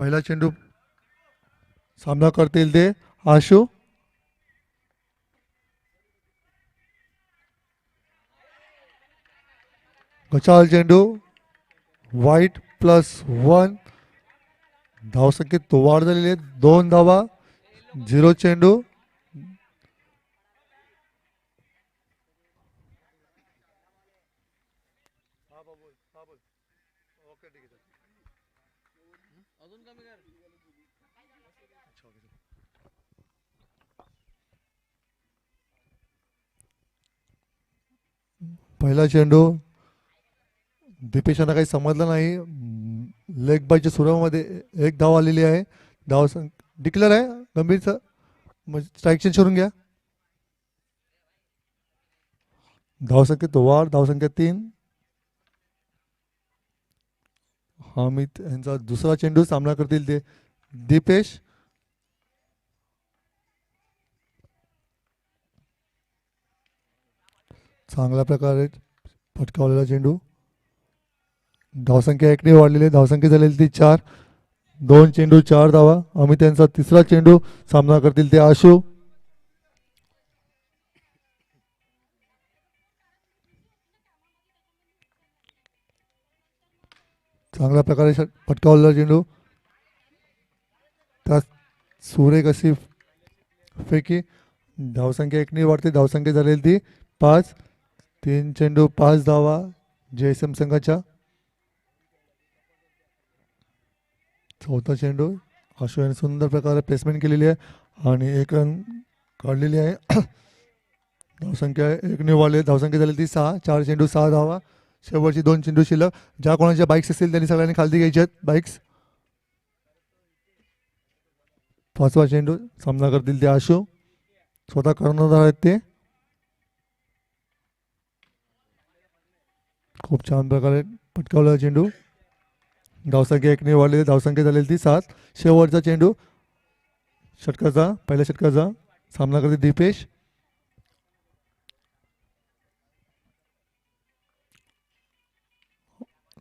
पहिला चेंडू सामना करतील ते आशू. गचाल चेंडू वाईट +1. धावसंख्येत वाढ झालेली आहे. 2 धावा. 0 चेंडू. पहिला चेंडू दीपेशांना काही समजलं नाही. लेग बायच्या सुरामध्ये 1 धाव आलेली आहे. धाव डिक्लेअर आहे गंभीरचं. स्ट्राईक चेंज करून घ्या. धावसंख्येत वाढ. धावसंख्या 3. हामिद यांचा दुसरा चेंडू सामना करतील ते दीपेश. चांगल्या प्रकारे फटकावलेला चेंडू. धावसंख्या 1ने वाढलेली आहे. धावसंख्या झालेली ती 4. 2 चेंडू 4 धावा. अमित यांचा तिसरा चेंडू सामना करतील ते आशू. चांगल्या प्रकारे फटकावलेला चेंडू. त्यात सुरेख अशी फेकी. धावसंख्या 1ने वाढते. धावसंख्या झालेली ती 5. 3 चेंडू 5 धावा JSM संघाच्या. चौथा चेंडू आशू यांनी सुंदर प्रकारे प्लेसमेंट केलेली आहे आणि 1 रन काढलेली आहे. धावसंख्या 1ने वाढली. धावसंख्या झाली ती 6. 4 चेंडू 6 धावा. शेवटची 2 चेंडू शिल्लक. ज्या कोणाच्या बाईक्स असतील त्यांनी सगळ्यांनी खाली घ्यायच्या आहेत बाईक्स. 5वा चेंडू सामना करतील ते आशू. स्वतः कर्णधार आहेत ते. खूप छान प्रकारे पटकावलेला चेंडू. धावसंख्या 1ने वाढलेली. धावसंख्या झालेली ती 7. शेवटचा चेंडू षटकाचा. पहिल्या षटकाचा सामना करते दीपेश.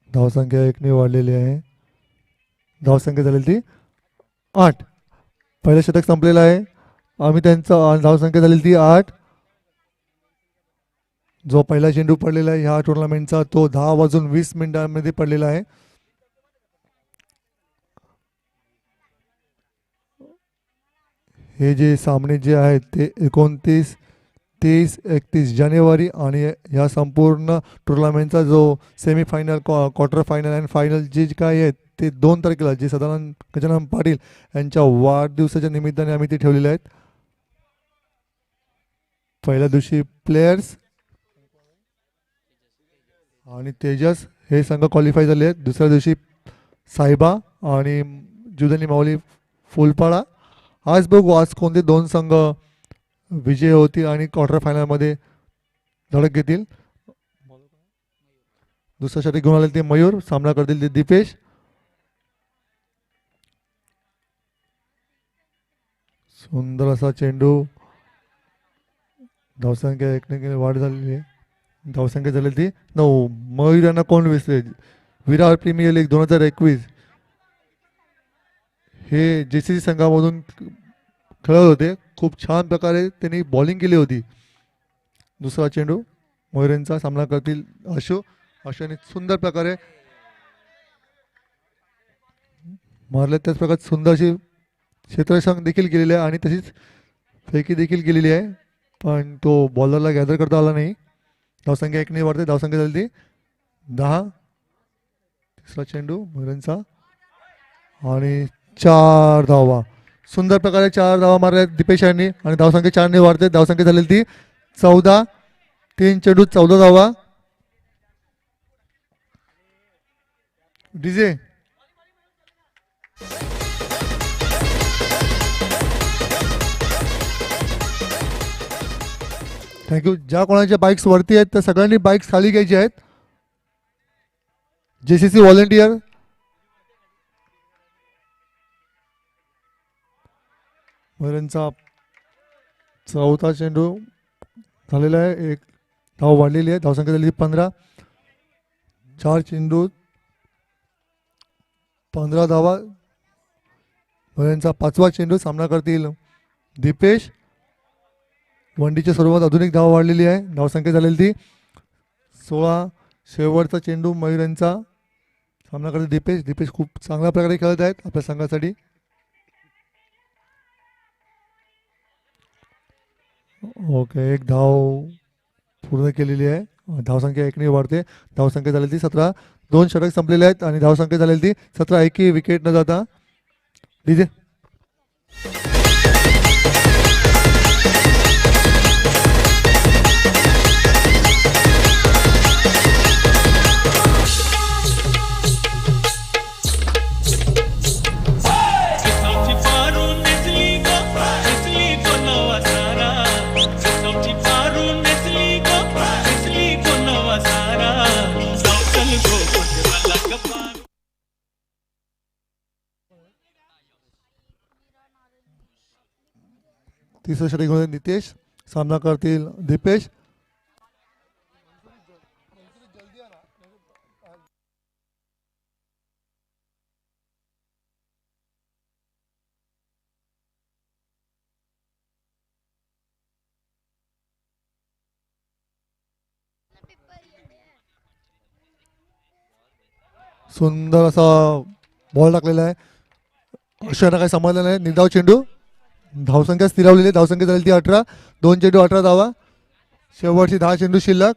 धावसंख्या 1ने वाढलेली आहे. धावसंख्या झालेली ती 8. पहिलं षटक संपलेलं आहे. आम्ही त्यांचा धावसंख्या झालेली ती 8. जो पहिला चेंडू पडलेला आहे ह्या टुर्नामेंटचा तो 10:20 पडलेला आहे. हे जे सामने जे आहेत ते 29, 30, 31 जानेवारी आणि ह्या संपूर्ण टुर्नामेंटचा जो सेमीफायनल, क्वार्टर फायनल आणि फायनल जे काय आहेत ते 2 तारखेला जे सदानंद गजानन पाटील यांच्या वाढदिवसाच्या निमित्ताने आम्ही ते ठेवलेले आहेत. पहिल्या दिवशी प्लेयर्स आणि तेजस हे संघ क्वालिफाय झाले आहेत. दुसऱ्या दिवशी सायबा आणि जुदनी माऊली फुलपाडा. आज बघू आज कोणते 2 संघ विजय होतील आणि क्वार्टर फायनलमध्ये धडक घेतील. दुसऱ्या षटक घेऊन आले ते मयूर. सामना करतील ते दीपेश. सुंदर असा चेंडू. धावसंख्या 1ने वाढ झालेली आहे. धावसंख्या झालेली ती 9. मयूर यांना कोण विसरेल. विरार प्रीमियर लीग 2021 हे JCC संघामधून खेळत होते. खूप छान प्रकारे त्यांनी बॉलिंग केली होती. दुसरा चेंडू मयूर यांचा सामना करतील आशू. आशूने सुंदर प्रकारे मारले. त्याच प्रकारे सुंदरशी क्षेत्ररक्षण देखील केलेले आहे आणि तशीच फेकी देखील केलेली आहे पण तो बॉलरला गॅदर करता आला नाही. धावसंख्या 1ने वाढते. धावसंख्या झाली ती 10. तिसरा चेंडू मयूरांचा आणि 4 धावा. सुंदर प्रकारे 4 धावा मारल्या दीपेश यांनी आणि धावसंख्या 4ने वाढते. धावसंख्या झालेली ती 14. 3 चेंडू 14 धावा. DJ thank you. ज्या कोणाच्या बाईक्स वरती आहेत त्या सगळ्यांनी बाईक्स खाली घ्यायची आहेत. JCC volunteer. मयूरांचा चौथा चेंडू झालेला आहे. 1 धाव वाढलेली आहे. धावसंख्या झाली 15. 4 चेंडू 15 धावा. मयूरांचा 5वा चेंडू. सामना करतील दीपेश. वनडीच्या स्वरूपात अजून एक धाव वाढलेली आहे. धावसंख्या झालेली ती 16. शेवटचा चेंडू मयूरांचा. सामना करतील दीपेश. दीपेश खूप चांगल्या प्रकारे खेळत आहेत आपल्या संघासाठी. ओके, एक धाव पूर्ण केलेली आहे. धावसंख्या 1ने वाढते. धावसंख्या झालेली ती 17. 2 षटक संपलेले आहेत आणि धावसंख्या झालेली ती 17. एकही विकेट न जाता डीजे. तिसरं षटक घेऊन नितेश. सामना करतील दीपेश. सुंदर असा बॉल टाकलेला आहे. अशानं काही समजलं नाही. निर्धाव चेंडू. धावसंख्या स्थिरावलेली आहे. धावसंख्या झाली ती 18. 2 चेंडू 18 धावा. शेवटची 10 चेंडू शिल्लक.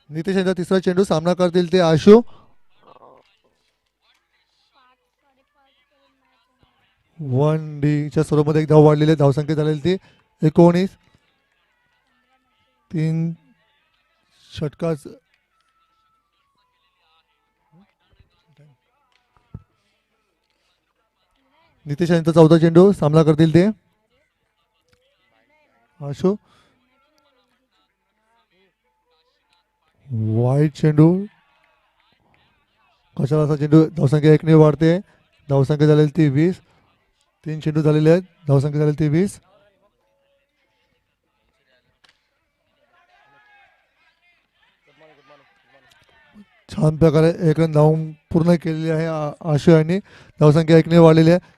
नितेश यांचा तिसरा चेंडू. सामना करतील ते आशू. 1Dच्या स्वरूपामध्ये एक धाव वाढलेली आहे. धावसंख्या झालेली ती 19. 3 षटकाच नितेश यांचा चौथा चेंडू. सामना करतील ते आशू. वाईट चेंडू. कशाला असा चेंडू. धावसंख्या 1ने वाढते. धावसंख्या झालेली ती 20. 3 चेंडू झालेले आहेत. धावसंख्या झालेली ती 20. छान प्रकारे 1 रन धावून पूर्ण केलेली आहे आशू यांनी. धावसंख्या 1ने वाढलेली आहे.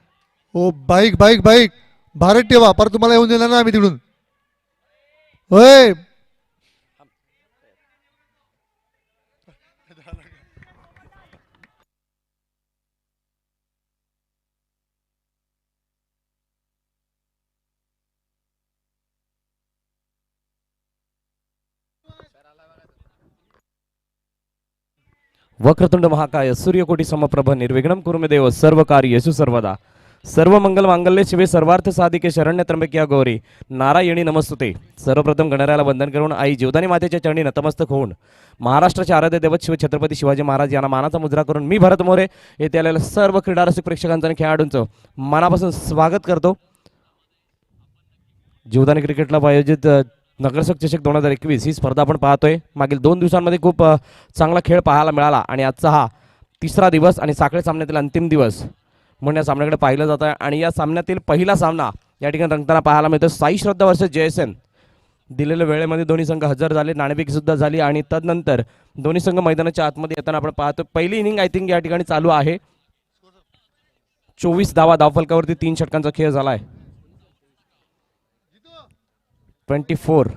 ओ बाईक बाईक बाईक भारत ठेवा. परत तुम्हाला येऊन देणार ना आम्ही तिकडून. होय, वक्रतुंड महाकाय सूर्यकोटी समप्रभ निर्विघ्नं कुरु मे देव सर्व कार्येषु सर्वदा. सर्व मंगल मांगल्ये शिवे सर्वार्थ साधिके शरण्य त्र्यंबके गौरी नारायणी नमस्तुते. सर्वप्रथम गणरायाला वंदन करून आई जीवदानी मातेच्या चरणी नतमस्तक होऊन महाराष्ट्राचे आराध्य दैवत शिव छत्रपती शिवाजी महाराज यांना मानाचा मुद्रा करून मी भरत मोरे येथे आलेल्या सर्व क्रीडा रसिक प्रेक्षकांचं आणि खेळाडूंचं मनापासून स्वागत करतो. जीवदानी क्रिकेट क्लब आयोजित नगरसेवक चषक 2021 ही स्पर्धा आपण पाहतोय. मागील 2 दिवसांमध्ये खूप चांगला खेळ पाहायला मिळाला आणि आजचा हा तिसरा दिवस आणि साखळी सामन्यातील अंतिम दिवस म्हणून या सामन्याकडे पाहिलं जातं आहे. आणि या सामन्यातील पहिला सामना या ठिकाणी रंगताना पाहायला मिळतो. साई श्रद्धा वर्सेस जयसेन. दिलेल्या वेळेमध्ये दोन्ही संघ हजर झाले. नाणेफेक सुद्धा झाली आणि तदनंतर दोन्ही संघ मैदानाच्या आतमध्ये येताना आपण पाहतो. पहिली इनिंग आय थिंक या ठिकाणी चालू आहे. 24 धावा धावफलकावरती 3 षटकांचा खेळ झाला आहे. 24.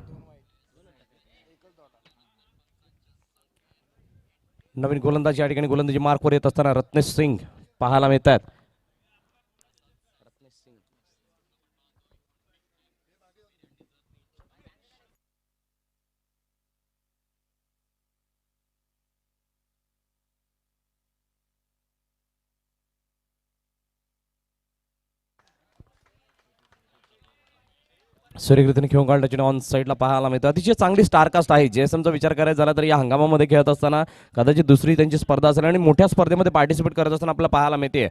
नवीन गोलंदाज या ठिकाणी गोलंदाजी मार्कवर येत असताना रत्नेश सिंग पाहायला मिळतात. सूर्यकृतीने खेळून काढण्याची ऑन साईडला पाहायला मिळतं. अतिशय चांगली स्टारकास्ट आहे. जेएसएमचा विचार करायचा झाला तर या हंगामामध्ये खेळत असताना कदाचित दुसरी त्यांची स्पर्धा असेल आणि मोठ्या स्पर्धेमध्ये पार्टिसिपेट करत असताना आपल्याला पाहायला मिळते.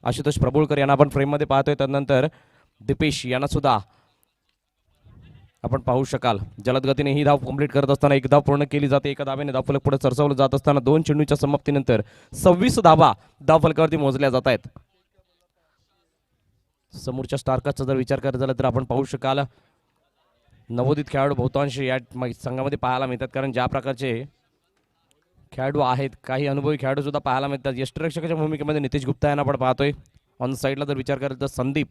आशुतोष प्रभुळकर यांना आपण फ्रेममध्ये पाहतोय. त्यानंतर दीपेश यांना सुद्धा आपण पाहू शकाल. जलद गतीने ही धाव कंप्लीट करत असताना एक धाव पूर्ण केली जाते. एका धावेने धावफलक पुढे सरसवलं जात असताना 2 चेंडूच्या समाप्तीनंतर 26 धावा धावफलकावरती मोजल्या जात आहेत. समोरच्या स्टारकास्टचा जर विचार करायचा झाला तर आपण पाहू शकाल नवोदित खेळाडू बहुतांश या संघामध्ये पाहायला मिळतात. कारण ज्या प्रकारचे खेळाडू आहेत, काही अनुभवी खेळाडू सुद्धा पाहायला मिळतात. यष्टिरक्षकाच्या भूमिकेमध्ये नितेश गुप्ता यांना आपण पाहतोय. ऑन साईडला जर विचार कराल तर संदीप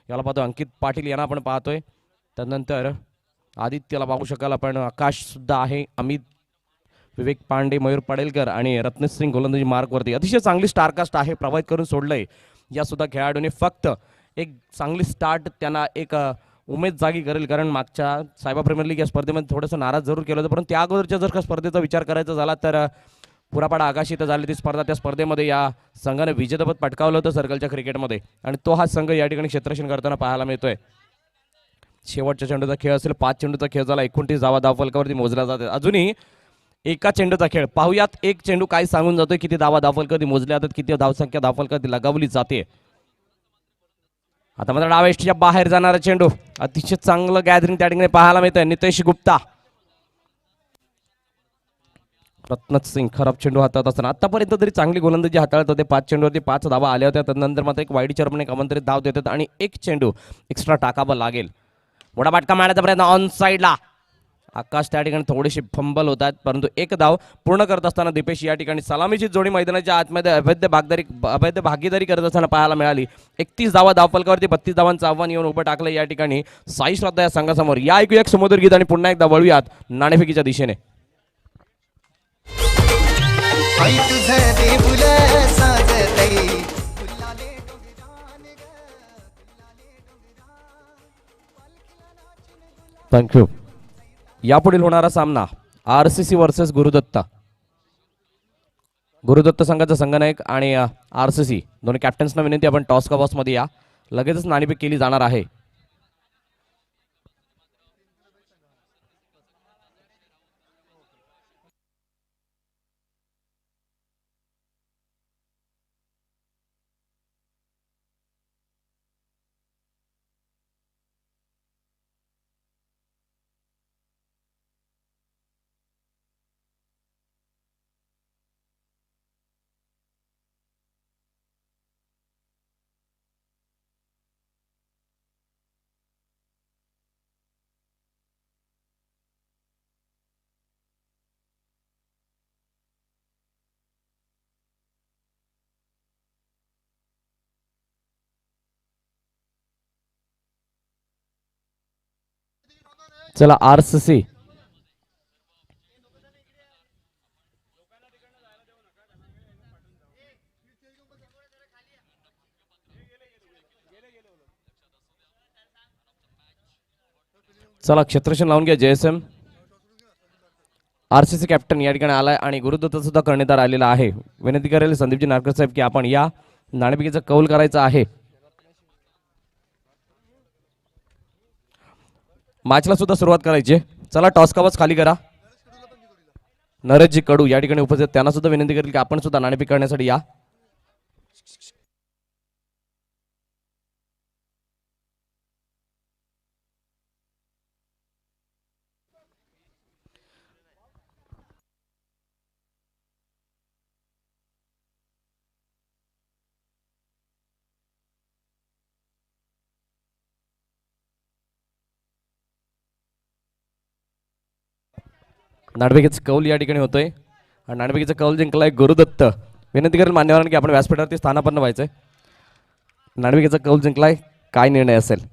याला पाहतोय, अंकित पाटील यांना आपण पाहतोय. त्यानंतर आदित्यला पाहू शकाल आपण, आकाश सुद्धा आहे, अमित, विवेक पांडे, मयूर पडेलकर आणि रत्नेश सिंग गोलंदाजी मार्कवरती. अतिशय चांगली स्टारकास्ट आहे, प्रभावित करून सोडलंय या सुद्धा खेळाडूने. फक्त एक चांगली स्टार्ट त्यांना एक उमेद जागी करेल, कारण मागच्या सायबा प्रीमियर लीग या स्पर्धेमध्ये थोडंसं नाराज जरूर केलं होतं, परंतु त्या अगोदरच्या जर का स्पर्धेचा विचार करायचा झाला तर पुरापाडा आकाश इथं झाली ती स्पर्धा. त्या स्पर्धेमध्ये या संघाने विजेतेपद पटकावलं होतं सर्कलच्या क्रिकेटमध्ये, आणि तो हा संघ या ठिकाणी क्षेत्ररक्षण करताना पाहायला मिळतोय. शेवटच्या चेंडूचा खेळ असेल, 5 चेंडूचा खेळ झाला, 29 धावा धावफलकावरती मोजला जातात. अजूनही एका चेंडूचा खेळ पाहूयात, एक चेंडू काय सांगून जातोय, किती धावा धावफलकावरती मोजल्या जातात, किती धावसंख्या धावफलकावरती लगावली जाते. आता मात्र डावेष्टीच्या बाहेर जाणारा चेंडू, अतिशय चांगलं गॅदरिंग त्या ठिकाणी पाहायला मिळतंय. नितेश गुप्ता, रत्नच सिंग खराब चेंडू हातात असताना आतापर्यंत तरी चांगली गोलंदाजी हाताळत होते. 5 चेंडूवरती 5 धावा आल्या होत्या. त्यानंतर मात्र एक वाईड चेअरमन एक आमंत्रित धाव देतात आणि एक चेंडू एक्स्ट्रा टाकावा लागेल. मोठा बाटका मारण्याचा प्रयत्न ऑन साईडला, आकाश त्या ठिकाणी थोडीशी फंबल होतात, परंतु एक धाव पूर्ण करत असताना दीपेश या ठिकाणी सलामीची जोडी मैदानाच्या आतमध्ये अवैध भागीदारी करत असताना पाहायला मिळाली. 31 धावा धावफलकावरती 32 धावांचं आव्हान येऊन उभं टाकलं या ठिकाणी साई श्रद्धा या संघासमोर. या ऐकूया एक सुमधुर गीत आणि पुन्हा एकदा वळूयात नाणेफेकीच्या दिशेने. थँक्यू. यापुढील होणारा सामना RCC वर्सेस गुरुदत्त. गुरुदत्त संघाचा संघनायक आणि RCC दोन्ही कॅप्टन्सना विनंती, आपण टॉस कॉस मध्ये या, लगेचच नाणेफेक केली जाणार आहे. चला RCC चला क्षेत्ररक्षण लावून घ्या. JSM RCC कॅप्टन या ठिकाणी आलाय आणि गुरुदत्त सुद्धा कर्णधार आलेला आहे. विनंती करेल संदीपजी नारकर साहेब की आपण या नाणेफेकीचा कौल करायचा आहे. मॅचला सुद्धा सुरुवात करायची. चला टॉस कवच खाली करा. नरेशजी कडू या ठिकाणी उपस्थित, त्यांना सुद्धा विनंती करेल की आपण सुद्धा नाणेफेक करण्यासाठी या. नाणेफेकीचा कौल या ठिकाणी होतोय आणि नाणेफेकीचा कौल जिंकलाय गुरुदत्त. विनंती करेल मान्यवरांना की आपण व्यासपीठावरती स्थानापन्न व्हायचंय. नाणेफेकीचा कौल जिंकलाय, काय निर्णय असेल?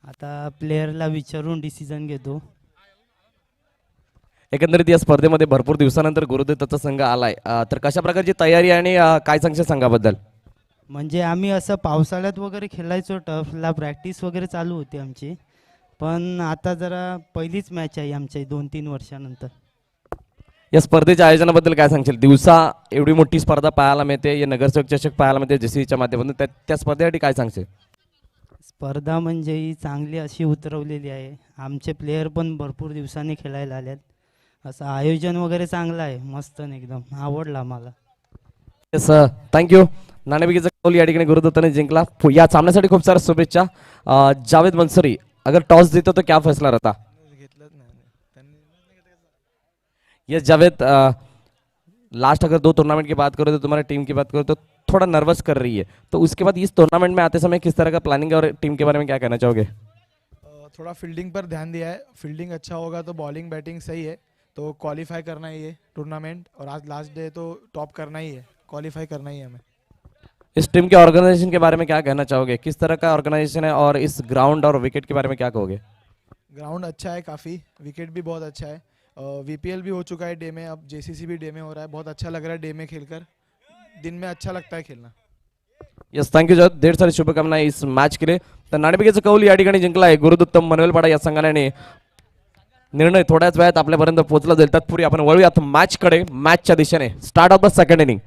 आता प्लेयरला विचारून डिसिजन घेतो. एकंदरीत या स्पर्धेमध्ये भरपूर दिवसानंतर गुरुदत्तचा संघ आलाय, तर कशा प्रकारची तयारी आणि काय सांगशील संघाबद्दल? म्हणजे आम्ही असं पावसाळ्यात वगैरे खेळायचो, टर्फला प्रॅक्टिस वगैरे चालू होती आमची, पण आता जरा पहिलीच मॅच आहे आमच्या 2-3 वर्षानंतर. या स्पर्धेच्या आयोजनाबद्दल काय सांगशील? दिवसा एवढी मोठी स्पर्धा पाहायला मिळते, या नगरसेवक चषक पाहायला मिळते JCBच्या माध्यमातून, त्या स्पर्धेसाठी काय सांगशील? स्पर्धा म्हणजे ही चांगली अशी उतरवलेली आहे. आमचे प्लेयर पण भरपूर दिवसांनी खेळायला आलेत. असं आयोजन वगैरे चांगलं आहे, मस्त एकदम आवडला मला. Yes, thank you. नाणेफेकीचा कौल या ठिकाणी गुरुदत्ताने जिंकला. या सामन्यासाठी खूप साऱ्या शुभेच्छा. जावेद मंसरी, अगर टॉस जीतो तो क्या फैसला रहता? यस जावेद, लास्ट अगर 2 टूर्नामेंट की बात करो तो तुम्हारी टीम की बात करो तो थोड़ा नर्वस कर रही है, तो उसके बाद इस टूर्नामेंट में आते समय किस तरह का प्लानिंग और टीम के बारे में क्या कहना चाहोगे? थोड़ा फील्डिंग पर ध्यान दिया है. फील्डिंग अच्छा होगा तो बॉलिंग बैटिंग सही है. तो क्वालिफाई करना ही है टूर्नामेंट, और आज लास्ट डे तो टॉप करना ही है, क्वालिफाई करना ही है हमें। इस टीम के ऑर्गेनाइजेशन के बारे में क्या कहना चाहोगे? किस तरह का ऑर्गेनाइजेशन है और इस ग्राउंड और विकेट के बारे में क्या कहोगे? ग्राउंड अच्छा है काफ़ी, विकेट भी बहुत अच्छा है, वीपीएल भी हो चुका है डे में, अब जेसीसी भी डे में हो रहा है, बहुत अच्छा लग रहा है डे में खेलकर, दिन में अच्छा लगता है खेलना। यस, थँक्यू जय, ढेर सारी शुभकामना इस मॅच के लिए. तर नाणेफेकीचं कौल या ठिकाणी जिंकला आहे गुरुदत्तम मनवेलपाडा या संघाने. निर्णय थोड्याच वेळात आपल्यापर्यंत पोहोचला जाईल. तत्पूर्वी आपण वळूयात मॅचकडे, मॅचच्या दिशेने. Start of the second inning.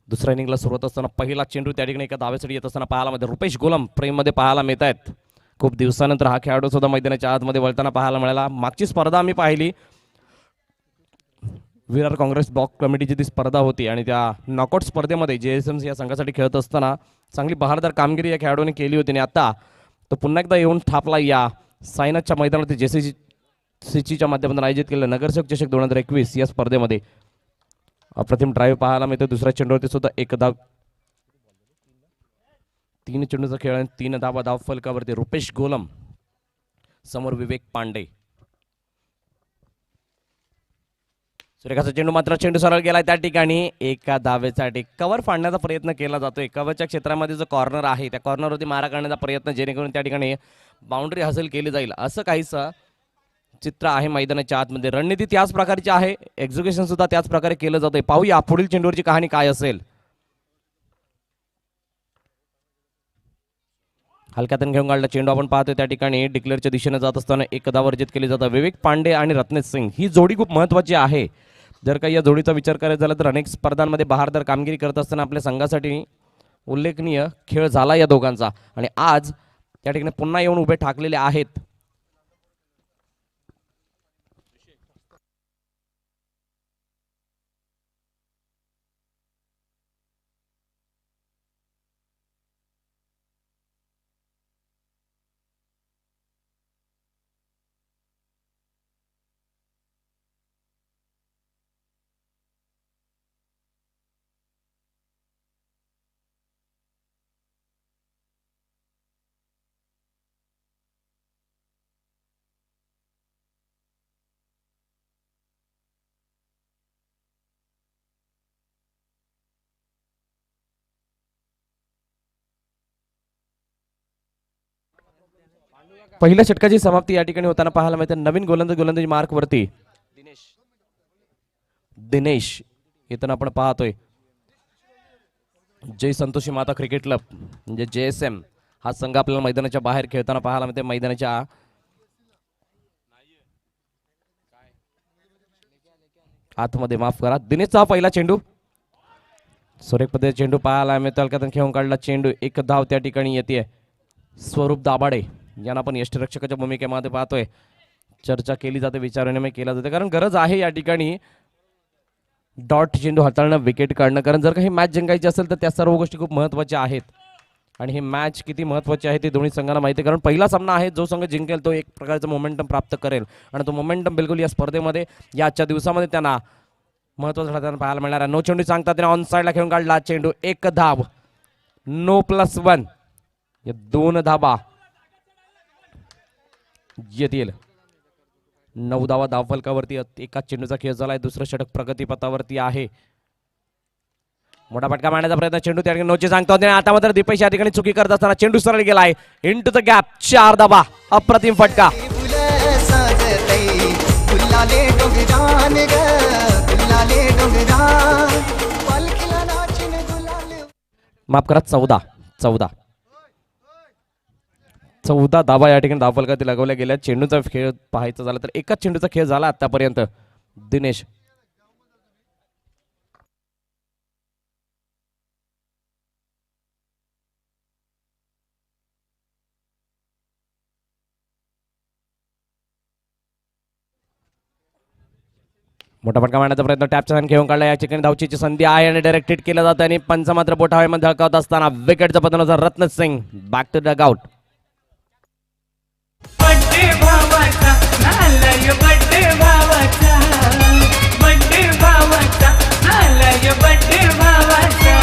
दुसऱ्या इनिंगला सुरुवात असताना पहिला चेंडू त्या ठिकाणी एका धावेसाठी येत असताना पाहायला मध्ये रुपेश गोलम प्रेम मध्ये पाहायला मिळत आहेत. खूप दिवसानंतर हा खेळाडू सुद्धा मैदानाच्या आतमध्ये वळताना पाहायला मिळाला. मागची स्पर्धा आम्ही पाहिली, विरार काँग्रेस ब्लॉक कमिटीची ती स्पर्धा होती आणि त्या नॉकआउट स्पर्धेमध्ये JSMC या संघासाठी खेळत असताना चांगली बहारदार कामगिरी या खेळाडूने केली होती. आणि आता तो पुन्हा एकदा येऊन ठापला या सायनाथच्या मैदानावरती JCCच्या माध्यमातून आयोजित केलेल्या नगरसेवक चषक 2021 या स्पर्धेमध्ये. अप्रतिम ड्राईव्ह पाहायला मिळतो. दुसऱ्या चेंडूवरती सुद्धा एक धाव. 3 चेंडूचा खेळ आणि 3 धावा धाव फलकावरती रुपेश गोलम समोर विवेक पांडे. सुरेखाचा चेंडू मात्र चेंडू सरळ गेला त्या ठिकाणी एका धावेसाठी कव्हर फाडण्याचा प्रयत्न केला जातोय. कव्हरच्या क्षेत्रामध्ये जो कॉर्नर आहे त्या कॉर्नरवरती मारा करण्याचा प्रयत्न, जेणेकरून त्या ठिकाणी बाउंड्री हासिल केली जाईल असं काहीसं चित्र आहे मैदानाच्या आतमध्ये. रणनीती त्याच प्रकारची आहे, एक्झिक्युशन सुद्धा त्याच प्रकारे केलं जातंय. पाहूया पुढील चेंडूवरची कहाणी काय असेल. हलक्यातून घेऊन काढला चेंडू आपण पाहतोय त्या ठिकाणी डिक्लेअरच्या दिशेने जात असताना एक धाव अर्जित केली जातं. विवेक पांडे आणि रत्नेश सिंग ही जोडी खूप महत्वाची आहे. जर का या जोडीचा विचार करायचा झाला तर अनेक स्पर्धांमध्ये बहारदार कामगिरी करत असताना आपल्या संघासाठी उल्लेखनीय खेळ झाला या दोघांचा. आणि आज त्या ठिकाणी पुन्हा येऊन उभे ठाकलेले आहेत. पहिल्या षटकाची समाप्ती या ठिकाणी होताना पाहायला मिळते. नवीन गोलंदाजी मार्क वरती दिनेश इथं आपण पाहतोय. जय संतोषी माता क्रिकेट क्लब म्हणजे JSM हा संघ आपल्याला मैदानाच्या बाहेर खेळताना पाहायला मिळते. मैदानाच्या आतमध्ये, माफ करा, दिनेशचा पहिला चेंडू सुरेख पद्धतीने चेंडू पाहायला मिळतो. हलक्यातून खेळून काढला चेंडू, एक धाव त्या ठिकाणी येते. स्वरूप दाभाडे यांना आपण यष्टिरक्षकाच्या भूमिकेमध्ये पाहतोय. चर्चा केली जाते, विचारविनिमय केला जाते, कारण गरज आहे या ठिकाणी डॉट चेंडू हाताळणं, विकेट काढणं. कारण जर काही मॅच जिंकायची असेल तर त्या सर्व गोष्टी खूप महत्त्वाच्या आहेत. आणि ही मॅच किती महत्त्वाची आहे ते दोन्ही संघांना माहिती आहे. कारण पहिला सामना आहे, जो संघ जिंकेल तो एक प्रकारचं मोमेंटम प्राप्त करेल. आणि तो मोमेंटम बिलकुल या स्पर्धेमध्ये या आजच्या दिवसामध्ये त्यांना महत्त्वाचा ठरताना पाहायला मिळणार आहे. नो चेंडू सांगतात त्याने ऑन साईडला खेळून काढला चेंडू, एक धाव, नो +1 या 2 धाबा येतील. 9 धावा धावफलकावरती एका चेंडूचा खेळ झालाय. दुसरं षटक प्रगतीपथावरती आहे. मोठा फटका मारण्याचा प्रयत्न, चेंडू त्या ठिकाणी नोचे सांगतो. आता मात्र दीपेश या ठिकाणी चुकी करत असताना चेंडू सरळ गेलाय इनटू द गॅप. 4 धाबा, अप्रतिम फटका. माफ करा, 14 धाबा या ठिकाणी धावफलकावरती लगवल्या गेल्या. चेंडूचा खेळ पाहायचा झाला तर एकाच चेंडूचा खेळ झाला आतापर्यंत. दिनेश मोठा फटका मारण्याचा प्रयत्न, टॅपचा हॅन्ड घेऊन काढला. या ठिकाणी धावचीची संधी आहे आणि डायरेक्ट हिट केलं जातं. आणि पंच मात्र बोटा हवेमध्ये धडकावत असताना विकेटचा पतन होता. Ratan Singh back to dugout. Birthday भावाचा नालय बड्डे भावाचा बड्डे भावाचा नालय बड्डे भावाचा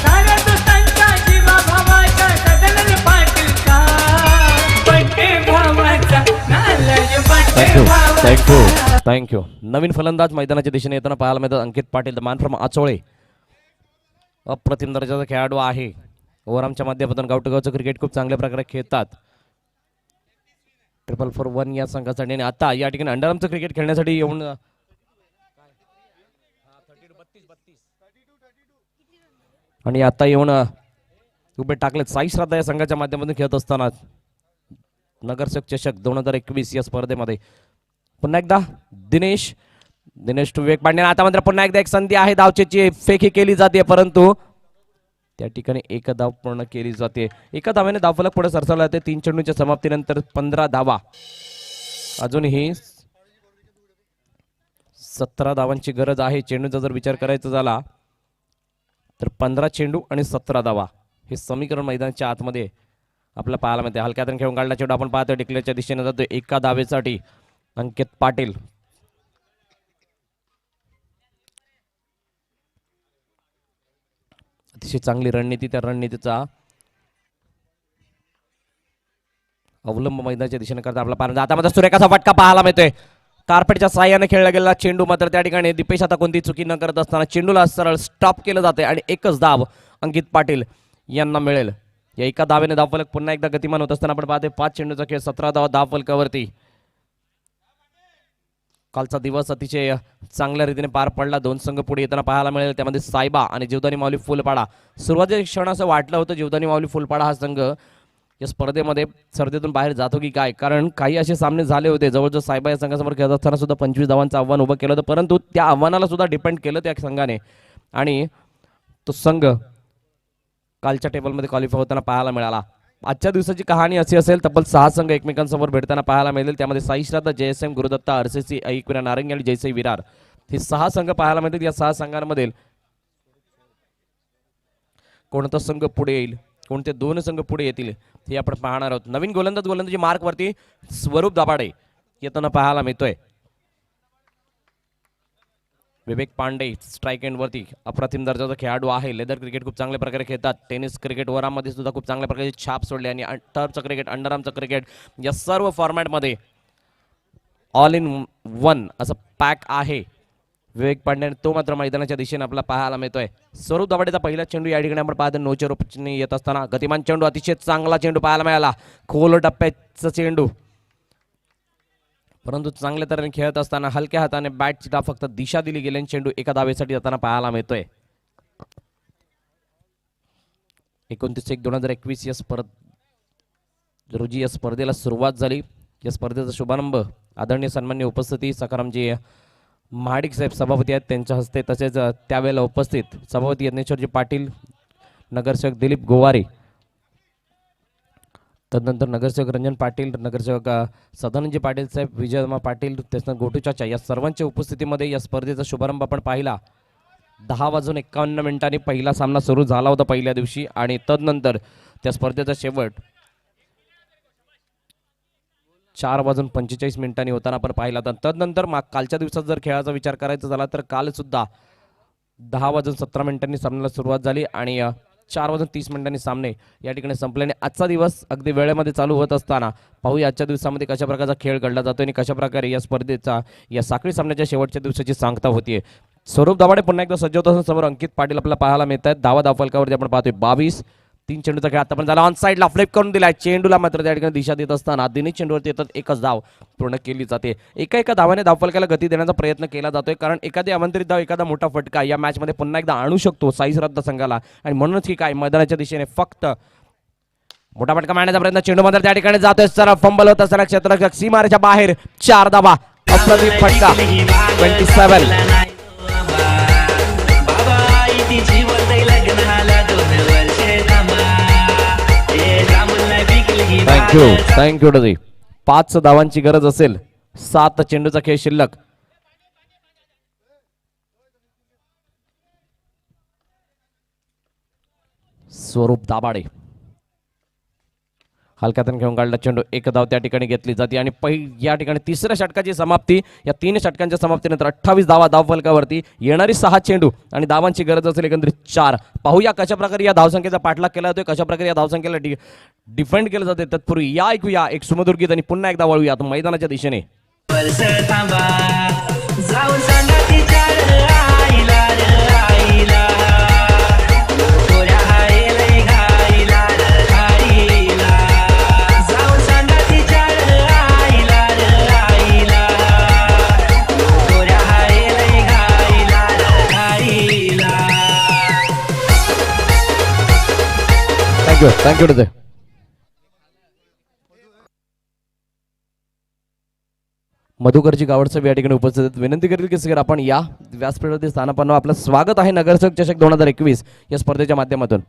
साऱ्या दोस्तांचा जीवा भावाचा सदनल पाटीलचा बड्डे भावाचा नालय बड्डे भावाचा. थँक्यू. नवीन फलंदाज मैदानाच्या दिशेने येताना पाहायला मिळतात अंकित Patil the man from Achole. अप्रतिम दर्जाचा खेळाडू आहे. ओव्हरआर्मच्या माध्यमातून गाव टू गावचं क्रिकेट खूप चांगल्या प्रकारे खेळतात. 441 या संघासाठी आणि आता या ठिकाणी अंडरआर्मचं क्रिकेट खेळण्यासाठी येऊन आणि आता येऊन उभे टाकलेत साई श्रद्धा या संघाच्या माध्यमातून खेळत असताना नगरसेवक चषक 2021 या स्पर्धेमध्ये पुन्हा एकदा दिनेश टू विवेक पांड्या. आता मात्र पुन्हा एकदा एक संधी आहे. धावचेची फेकी केली जाते परंतु त्या ठिकाणी एक धाव पूर्ण केली जाते. एका धाव्याने धावफलक पुढे सरसावला जाते. 3 चेंडूच्या समाप्तीनंतर 15 धावा. अजूनही 17 धावांची गरज आहे. चेंडूचा जर विचार करायचा झाला तर 15 चेंडू आणि 17 धावा हे समीकरण मैदानाच्या आतमध्ये आपल्याला पाहायला मिळते. हलक्यातून खेळून काढला चेंडू आपण पाहतो डिक्लेअरच्या दिशेने जातो. एका धावेसाठी अंकित पाटील. अतिशय चांगली रणनीती. त्या रणनीतीचा अवलंब मैदानाच्या दिशेने करता आपला पाहण्याचा आता मात्र सुरेखाचा फटका पाहायला मिळतोय. कार्पेटच्या साह्याने खेळला गेलेला चेंडू मात्र त्या ठिकाणी दीपेश आता कोणती चुकी न करत असताना चेंडूला सरळ स्टॉप केलं जाते आणि एकच धाव अंकित पाटील यांना मिळेल. या एका धावेने धावफलक पुन्हा एकदा गतिमान होत असताना आपण पाहतोय 5 चेंडूचा खेळ 17 धावा धावफलकावरती. कालचा दिवस अतिशय चांगल्या रीतीने पार पडला. 2 संघ पुढे येताना पाहायला मिळेल. त्यामध्ये सायबा आणि जीवदानी माऊली फुलपाडा. सुरुवातीच्या क्षण असं वाटलं होतं जीवदानी माऊली फुलपाडा हा संघ या स्पर्धेमध्ये स्पर्धेतून बाहेर जातो की काय, कारण काही असे सामने झाले होते जवळजवळ सायबा या संघासमोर खेळत असताना सुद्धा 25 धावांचं आव्हान उभं केलं होतं, परंतु त्या आव्हानाला सुद्धा डिपेंड केलं त्या संघाने आणि तो संघ कालच्या टेबलमध्ये क्वालिफाय होताना पाहायला मिळाला. आजच्या दिवसाची कहाणी अशी असेल, तब्बल 6 संघ एकमेकांसमोर भेटताना पाहायला मिळेल. त्यामध्ये साई श्रद्धा, JSM, गुरुदत्ता, RCC, ऐकविरा नारंगी आणि जयसाई विरार हे 6 संघ पाहायला मिळतील. या 6 संघांमधील कोणता संघ पुढे येईल, कोणते 2 संघ पुढे येतील हे आपण पाहणार आहोत. नवीन गोलंदाजी मार्कवरती स्वरूप दाभाडे येताना पाहायला मिळतोय. विवेक पांडे स्ट्राईक एंडवरती अप्रतिम दर्जाचा खेळाडू आहे. लेदर क्रिकेट खूप चांगल्या प्रकारे खेळतात. टेनिस क्रिकेट ओव्हरआर्ममध्ये सुद्धा खूप चांगल्या प्रकारे छाप सोडली आणि टर्फचं क्रिकेट, अंडरआर्मचं क्रिकेट या सर्व फॉर्मॅटमध्ये ऑल इन वन असं पॅक आहे विवेक पांडे. तो मात्र मैदानाच्या दिशेने आपला पाहायला मिळतोय. स्वरूप दाभाडेचा पहिला चेंडू या ठिकाणी आपण पाहतो नोच्या रूपाने येत असताना गतिमान चेंडू, अतिशय चांगला चेंडू पाहायला मिळाला. खोल टप्प्याचा चेंडू, परंतु चांगल्या तऱ्हेने खेळत असताना हलक्या हाताने बॅटची फक्त दिशा दिली गेली आणि चेंडू एका धावेसाठी जाताना पाहायला मिळतोय. 29/1/2021 या रोजी या स्पर्धेला सुरुवात झाली. या स्पर्धेचा शुभारंभ आदरणीय सन्मान्य उपस्थिती सखारामजी महाडिक साहेब सभापती आहेत त्यांच्या हस्ते, तसेच त्यावेळेला उपस्थित सभापती यज्ञेश्वरजी पाटील, नगरसेवक दिलीप गोवारे, तदनंतर नगरसेवक रंजन पाटील, नगरसेवक सदानंदजी पाटील साहेब, विजयमा पाटील, त्याच्यानंतर गोटू चाचा या सर्वांच्या उपस्थितीमध्ये या स्पर्धेचा शुभारंभ आपण पाहिला. 10:51 पहिला सामना सुरू झाला होता पहिल्या दिवशी आणि तदनंतर त्या स्पर्धेचा शेवट 4:45 होताना आपण पाहिला. तदनंतर कालच्या दिवसात जर खेळाचा विचार करायचा झाला तर काल सुद्धा 10:17 सामन्याला सुरुवात झाली आणि 4:30 सामने या ठिकाणी संपल्याने आजचा दिवस अगदी वेळेमध्ये चालू होत असताना पाहूया आजच्या दिवसामध्ये कशा प्रकारचा खेळ घडला जातो आणि कशा प्रकारे या स्पर्धेचा या साखळी सामन्याच्या शेवटच्या दिवसाची सांगता होतीये. स्वरूप दाभाडे पुन्हा एकदा सज्ज होत समोर अंकित पाटील आपल्याला पाहायला मिळत आहेत. धावफलकावरती आपण पाहतोय 22. 3 चेंडूचा खेळ आता पण झाला. ऑन साईडला फ्लिप करून दिलाय. चेंडूला मात्र त्या ठिकाणी दिशा देत असताना दिनेश चेंडूवरती येतात. एकच धाव पूर्ण केली जाते. एका धावाने धावफलकाला गती देण्याचा प्रयत्न केला जातोय, कारण एखादी आमंत्रित धाव, एखादा मोठा फटका या मॅच मध्ये पुन्हा एकदा आणू शकतो साई श्रद्धा संघाला आणि म्हणूनच की काय मैदानाच्या दिशेने फक्त मोठा फटका मारण्याचा प्रयत्न. चेंडू मात्र त्या ठिकाणी जातोय. सरळ फंबल होत असताना क्षेत्ररक्षक सीमारेच्या बाहेर 4 धावा. अप्रतिम फटका. 27. थँक्यू डझी. 5 धावांची गरज असेल. 7 चेंडूचा खेळ शिल्लक. स्वरूप दाभाडे हलक्यातून घेऊन काढला चेंडू, एक धाव त्या ठिकाणी घेतली जाते आणि या ठिकाणी तिसऱ्या षटकाची समाप्ती. या 3 षटकांच्या समाप्तीनंतर 28 धावा धावफलकावरती, येणारी 6 चेंडू आणि धावांची गरज असेल एकंदरीत 4. पाहूया कशा प्रकारे या धावसंख्येचा पाठलाग केला जातोय, कशा प्रकारे या धावसंख्येला डिफेंड केलं जाते. तत्पूर्वी या ऐकूया एक सुमधुर गीत आणि पुन्हा एकदा वळूया मैदानाच्या दिशेने. वर्ष थांबा जाऊन सांगा तिच्या आईला आईला थोड्या हायले घाईला घाईला जाऊन सांगा तिच्या आईला आईला थोड्या हायले घाईला घाईला. थँक्यू हृदय. मधुकरजी गावडसाहेब या ठिकाणी उपस्थित आहेत. विनंती करेल की सर आपण या व्यासपीठावरती स्थानापन्न. आपलं स्वागत आहे नगरसेवक चषक 2021 या स्पर्धेच्या माध्यमातून.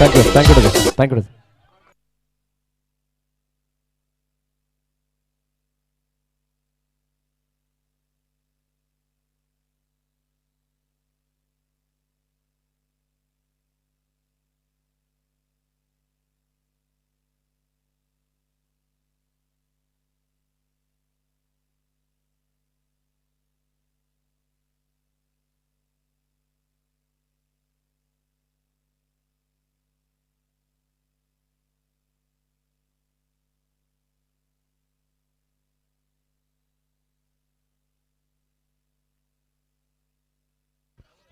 थँक्यू.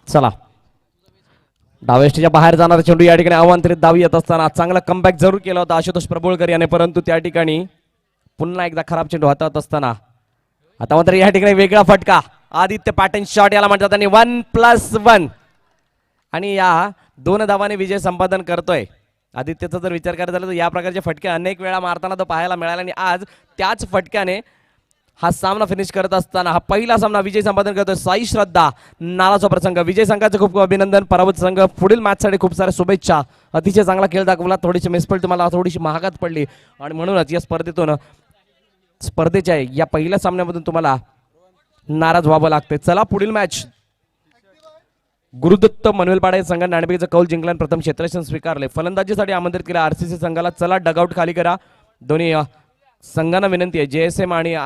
चला डावेष्टीच्या बाहेर जाणारा चेंडू या ठिकाणी अवांतरित धाव येत असताना चांगला कमबॅक जरूर केला होता आशुतोष प्रभुळकर याने, परंतु त्या ठिकाणी पुन्हा एकदा खराब चेंडू हातात असताना आता मात्र या ठिकाणी वेगळा फटका. आदित्य पॅटर्न शॉट याला म्हणतात आणि 1+1 आणि या 2 धावाने विजय संपादन करतोय. आदित्यचा जर विचार करायचा झाला तर या प्रकारचे फटके अनेक वेळा मारताना तो पाहायला मिळाला आणि आज त्याच फटक्याने हा सामना फिनिश करत असताना हा पहिला सामना विजय संपादन करतोय साई श्रद्धा नालाचा प्रसंग. विजय संघाचं खूप अभिनंदन. पराभूत संघ पुढील मॅचसाठी खूप साऱ्या शुभेच्छा. अतिशय चांगला खेळ दाखवला. थोडीशी मिसफल तुम्हाला थोडीशी महागात पडली आणि म्हणूनच या स्पर्धेच्या या पहिल्या सामन्यामधून तुम्हाला नाराज व्हावं लागते. चला पुढील मॅच. गुरुदत्त मनवेलपाडा संघ नाणेफेकीचा कौल जिंकला आणि प्रथम क्षेत्ररक्षण स्वीकारले. फलंदाजीसाठी आमंत्रित केला आरसीसी संघाला. चला डगआउट खाली करा. दोन्ही संघांना विनंती आहे JSM आणि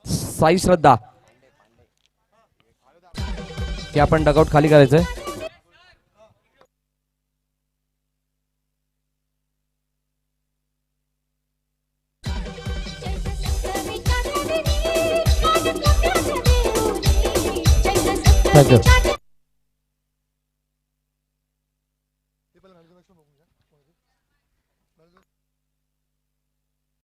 साई श्रद्धा ते आपण डगआउट खाली करायचंय. थँक्यू.